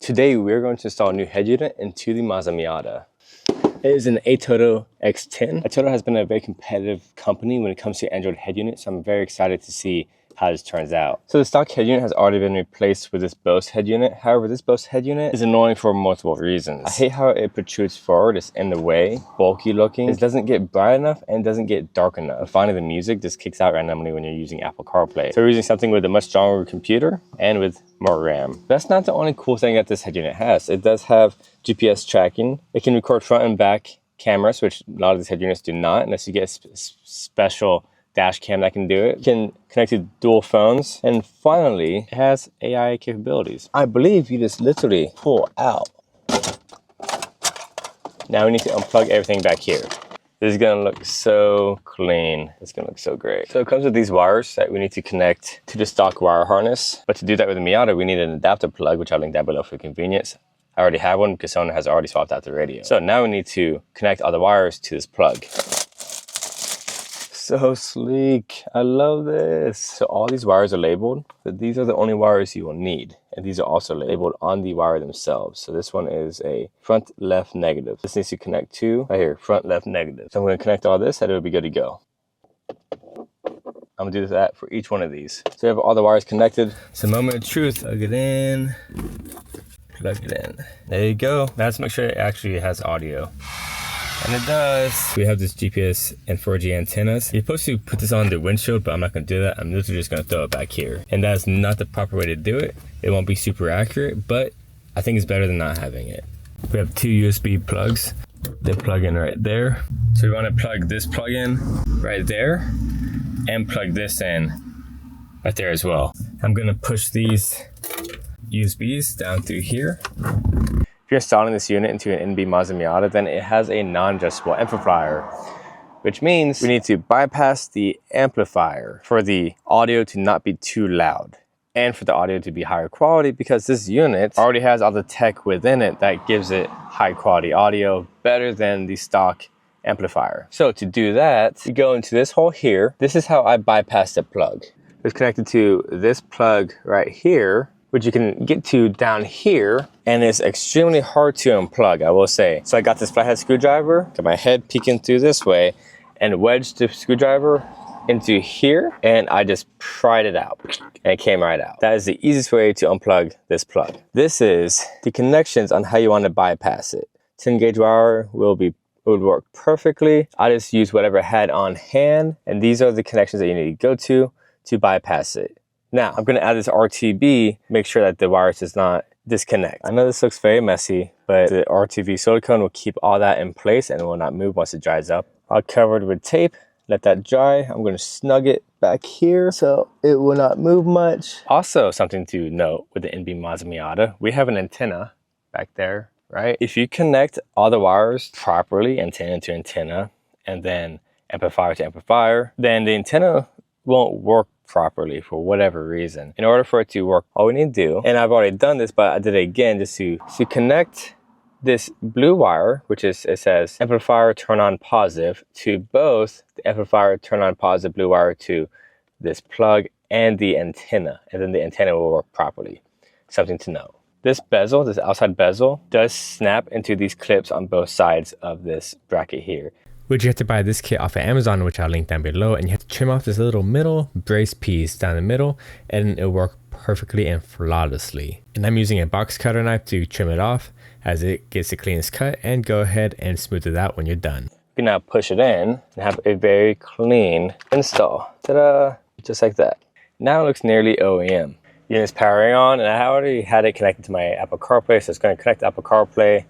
Today we're going to install a new head unit into the Mazda Miata. It is an ATOTO X10. ATOTO has been a very competitive company when it comes to Android head units, so I'm very excited to see how this turns out. So the stock head unit has already been replaced with this Bose head unit. However, this Bose head unit is annoying for multiple reasons. I hate how it protrudes forward, it's in the way, bulky looking. It doesn't get bright enough and doesn't get dark enough. And finally, the music just kicks out randomly when you're using Apple CarPlay. So we're using something with a much stronger computer and with more RAM. That's not the only cool thing that this head unit has. It does have GPS tracking. It can record front and back cameras, which a lot of these head units do not, unless you get a special dash cam that can do it. It can connect to dual phones. And finally, it has AI capabilities. I believe you just literally pull out. Now we need to unplug everything back here. This is gonna look so clean. It's gonna look so great. So it comes with these wires that we need to connect to the stock wire harness. But to do that with the Miata, we need an adapter plug, which I'll link down below for convenience. I already have one because someone has already swapped out the radio. So now we need to connect all the wires to this plug. So sleek, I love this. So all these wires are labeled, but these are the only wires you will need. And these are also labeled on the wire themselves. So this one is a front left negative. This needs to connect to, right here, front left negative. So I'm gonna connect all this and it'll be good to go. I'm gonna do that for each one of these. So we have all the wires connected. So moment of truth, plug it in, plug it in. There you go. Now let's make sure it actually has audio. And it does. We have this GPS and 4G antennas. You're supposed to put this on the windshield, but I'm not gonna do that. I'm literally just gonna throw it back here. And that's not the proper way to do it. It won't be super accurate, but I think it's better than not having it. We have two USB plugs. They plug in right there. So we wanna plug this plug in right there and plug this in right there as well. I'm gonna push these USBs down through here. If you're installing this unit into an NB Mazda Miata, then it has a non-adjustable amplifier, which means we need to bypass the amplifier for the audio to not be too loud and for the audio to be higher quality, because this unit already has all the tech within it that gives it high quality audio better than the stock amplifier. So to do that, you go into this hole here. This is how I bypass the plug. It's connected to this plug right here, which you can get to down here, and it's extremely hard to unplug, I will say. So I got this flathead screwdriver, got my head peeking through this way, and wedged the screwdriver into here, and I just pried it out, and it came right out. That is the easiest way to unplug this plug. This is the connections on how you want to bypass it. 10 gauge wire would work perfectly. I just use whatever I had on hand, and these are the connections that you need to go to bypass it. Now, I'm gonna add this RTB, make sure that the wires does not disconnect. I know this looks very messy, but the RTB silicone will keep all that in place and it will not move once it dries up. I'll cover it with tape, let that dry. I'm gonna snug it back here so it will not move much. Also, something to note with the NB Mazda Miata, we have an antenna back there, right? If you connect all the wires properly, antenna to antenna, and then amplifier to amplifier, then the antenna won't work properly for whatever reason. In order for it to work, all we need to do, and I've already done this, but I did it again just to connect this blue wire, which is, it says amplifier turn on positive, to both the amplifier turn on positive blue wire to this plug and the antenna, and then the antenna will work properly. Something to know. This bezel, this outside bezel, does snap into these clips on both sides of this bracket here. Which you have to buy this kit off of Amazon, which I'll link down below, and you have to trim off this little middle brace piece down the middle, and it'll work perfectly and flawlessly. And I'm using a box cutter knife to trim it off as it gets the cleanest cut, and go ahead and smooth it out when you're done. You can now push it in and have a very clean install. Ta-da! Just like that. Now it looks nearly OEM. Unit's powering on, and I already had it connected to my Apple CarPlay, so it's going to connect to Apple CarPlay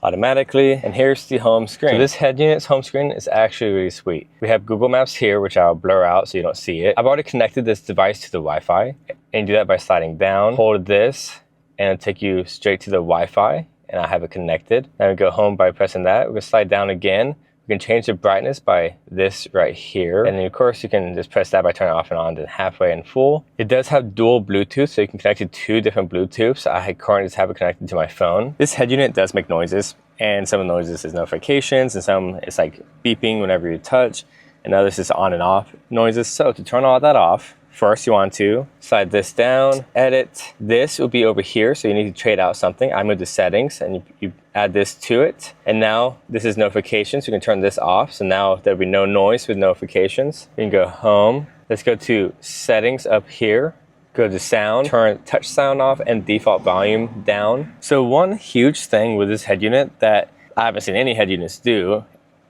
automatically. And here's the home screen. So this head unit's home screen is actually really sweet. We have Google Maps here, which I'll blur out so you don't see it. I've already connected this device to the Wi-Fi, and you do that by sliding down, hold this, and it'll take you straight to the Wi-Fi, and I have it connected. Now we go home by pressing that. We're gonna slide down again. We can change the brightness by this right here. And then of course you can just press that by turning it off and on, then halfway and full. It does have dual Bluetooth, so you can connect to 2 different Bluetooths. I currently just have it connected to my phone. This head unit does make noises, and some of the noises is notifications, and some it's like beeping whenever you touch, and others is on and off noises. So to turn all that off, first you want to slide this down, edit. This will be over here, so you need to trade out something. I move the settings and you add this to it. And now this is notifications. You can turn this off. So now there'll be no noise with notifications. You can go home. Let's go to settings up here. Go to sound, turn touch sound off and default volume down. So one huge thing with this head unit that I haven't seen any head units do,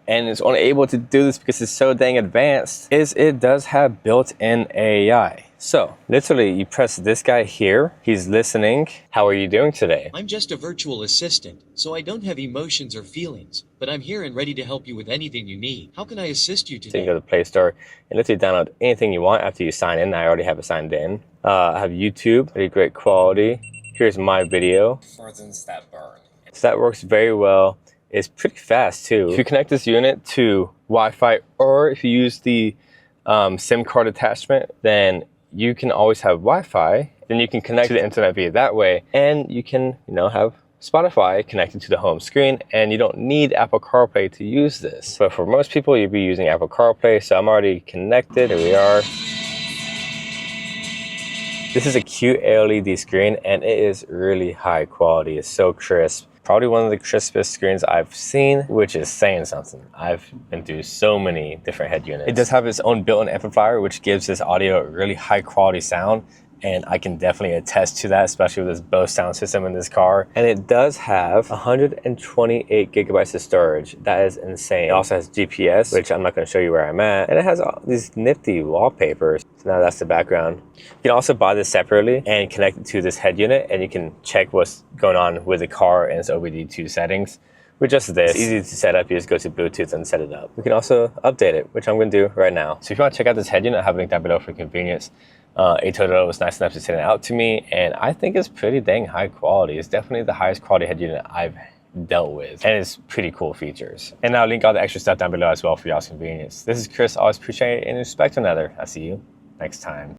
and it's only able to do this because it's so dang advanced, is it does have built-in AI. So literally you press this guy here, he's listening. How are you doing today? I'm just a virtual assistant, so I don't have emotions or feelings, but I'm here and ready to help you with anything you need. How can I assist you today? So you go to the Play Store and literally download anything you want after you sign in. I already have it signed in. I have YouTube, pretty great quality. Here's my video. Furthens that burn. So that works very well. It's pretty fast too. If you connect this unit to Wi-Fi, or if you use the SIM card attachment, then you can always have Wi-Fi. Then you can connect to the internet via that way, and you can, have Spotify connected to the home screen, and you don't need Apple CarPlay to use this. But for most people, you'll be using Apple CarPlay, so I'm already connected. Here we are. This is a cute ALED screen, and it is really high quality. It's so crisp. Probably one of the crispest screens I've seen, which is saying something. I've been through so many different head units. It does have its own built-in amplifier, which gives this audio a really high quality sound. And I can definitely attest to that, especially with this Bose sound system in this car. And it does have 128 gigabytes of storage. That is insane. It also has GPS, which I'm not going to show you where I'm at. And it has all these nifty wallpapers. So now that's the background. You can also buy this separately and connect it to this head unit, and you can check what's going on with the car and its OBD2 settings. With just this, it's easy to set up. You just go to Bluetooth and set it up. We can also update it, which I'm going to do right now. So if you want to check out this head unit, I have a link down below for convenience. ATOTO was nice enough to send it out to me, and I think it's pretty dang high quality. It's definitely the highest quality head unit I've dealt with, and it's pretty cool features. And I'll link all the extra stuff down below as well for y'all's convenience. This is Chris. Always appreciate it and respect one another. I'll see you next time.